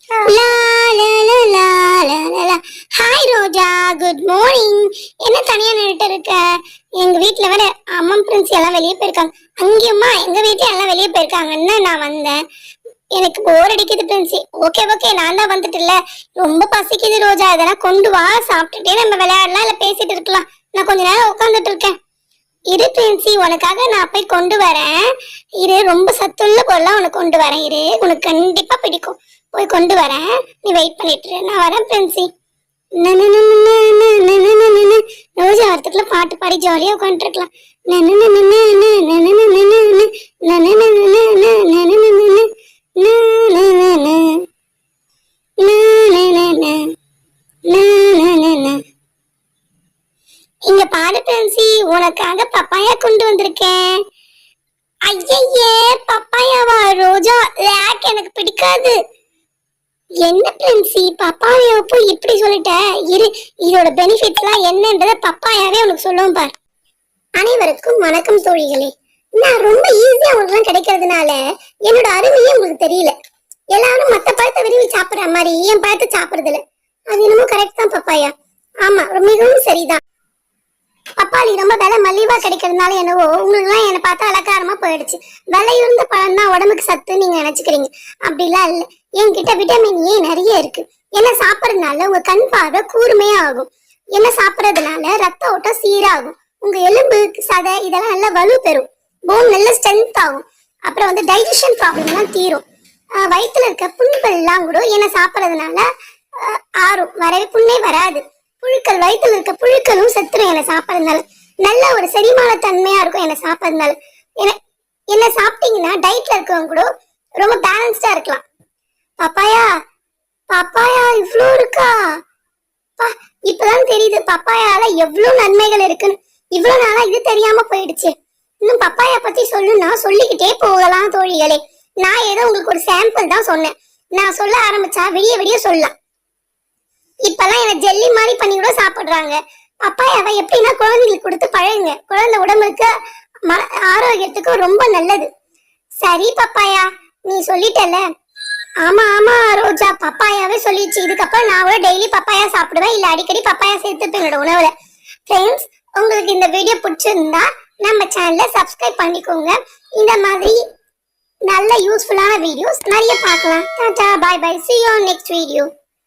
லா லா லா லா லா லா லா. Hi ரோஜா, good morning. என்ன தனியா நின்னுட்டு இருக்க? எங்க வீட்ல வேற அம்மா பிரின்ஸ் எல்லாம் வெளியே போயிருக்காங்க. அங்கேயுமா எங்க வீட்ல எல்லாம் வெளியே போயிருக்காங்கன்னு நான் வந்தேன். எனக்கு போர் அடிக்குது பிரின்சி. ஓகே ஓகே, நான் தான் வந்துட்டுல. ரொம்ப பசிக்குது ரோஜா, இதெல்லாம் கொண்டு வா, சாப்பிட்டுட்டே நம்ம விளையாடலாம் இல்ல பேசிட்டு இருக்கலாம். நான் கொஞ்ச நேரம் உட்காந்துட்டு இருக்கேன். இரு பிரின்சி, உனக்காக நான் போய் கொண்டு வரேன். இரு, ரொம்ப சத்துள்ள பொருளா உனக்கு கொண்டு வரேன். இரு, உனக்கு கண்டிப்பா பிடிக்கும். போய் கொண்டு வரேன், நீ வெயிட் பண்ணிட்டு இரு. நான் வரேன் பிரின்சி. ரோஜா வரத்துக்குள்ள பாட்டு பாடி ஜாலியா உட்காந்துட்டு இருக்கலாம். இங்க பாரு பிரின்சி, உனக்காக பப்பாயா கொண்டு வந்திருக்கேன். ஐயே, பப்பாயாவா ரோஜா? எனக்கு பிடிக்காது. என்ன பிரின்சி, பப்பாயாவை போய் இப்படி சொல்லிட்ட? இரு, இதோட பெனிஃபிட்ஸ் எல்லாம் என்னன்றத பப்பாயாவே உனக்கு சொல்லுவோம் பார். அனைவருக்கும் வணக்கம் தோழிகளே. நான் ரொம்ப ஈஸியா உங்களுக்கு கிடைக்கிறதுனால என்னோட அருமையே உங்களுக்கு தெரியல. எல்லாரும் மத்த பழத்தை விரும்பி சாப்பிடுற மாதிரி என் பழத்தை சாப்பிடுறது இல்ல. அது என்னமோ கரெக்ட் தான் பப்பாயா. ஆமா, மிகவும் சரிதான். பப்பாளி ரொம்ப விலை மலிவா கிடைக்கிறதுனால என்னவோ உங்களுக்கு எல்லாம் என்னை பார்த்தா அலங்காரமா போயிடுச்சு. விலை இருந்த பழம் தான் உடம்புக்கு சத்து நீங்க நினைச்சுக்கிறீங்க. அப்படிலாம் இல்ல. என்கிட்ட விட்டமின் ஏ நிறைய இருக்கு. என்ன சாப்பிடறதுனால உங்க கண் பார்வை கூர்மையா ஆகும். என்ன சாப்பிடறதுனால ரத்த ஓட்டம் சீராகும். உங்க எலும்பு சதை இதெல்லாம் நல்லா வலு பெறும். போன் நல்ல ஸ்ட்ரென்த் ஆகும். அப்புறம் வந்து டைஜஷன் ப்ராப்ளம் எல்லாம் தீரும். வயிற்றுல இருக்க புண்கள் எல்லாம் கூட என்ன சாப்பிடறதுனால ஆறும். வரவே புண்ணே வராது. புழுக்கள், வயிற்றுல இருக்க புழுக்களும் செத்துரும் என்ன சாப்பிடறதுனால. நல்ல ஒரு செரிமான தன்மையா இருக்கும் என்ன சாப்பிடறதுனால. என்ன சாப்பிட்டீங்கன்னா டயட்ல இருக்கவங்க கூட ரொம்ப பேலன்ஸ்டா இருக்கலாம். பப்பாயா, பப்பாயா இவ்ளோ இருக்கா? இப்பதான் தெரியுது பப்பாயால எவ்வளவு நன்மைகள் இருக்குன்னு. இவ்வளவு நாளா இது தெரியாம போயிடுச்சு. இன்னும் பப்பாயா பத்தி சொல்லுன்னா சொல்லிக்கிட்டே போகலாம் தோழிகளே. நான் ஏதோ உங்களுக்கு ஒரு சாம்பிள் தான் சொன்னேன். நான் சொல்ல ஆரம்பிச்சா விடிய விடிய சொல்லலாம். இப்பெல்லாம் என்ன ஜெல்லி மாதிரி பண்ணி கூட சாப்பிடுறாங்க. பப்பாயாவை எப்படின்னா குழந்தைங்களுக்கு கொடுத்து பழகுங்க. குழந்தை உடம்புக்கு ஆரோக்கியத்துக்கு ரொம்ப நல்லது. சரி பப்பாயா, நீ சொல்லிட்டல. ஆமா ஆமா ரோஜா, பப்பாயாவே சொல்லிடுச்சு. இதுக்கப்புறம் நான் கூட டெய்லி பப்பாயா சாப்பிடுவேன். இல்ல அடிக்கடி பப்பாயா சேர்த்துப்பேன் என்னோட உணவுல. ஃப்ரெண்ட்ஸ், உங்களுக்கு இந்த வீடியோ பிடிச்சிருந்தா நம்ம சேனலை சப்ஸ்கிரைப் பண்ணிக்கோங்க. இந்த மாதிரி நல்ல யூஸ்ஃபுல்லான வீடியோஸ் நிறைய பார்க்கலாம். Tata, bye bye, see you on next video.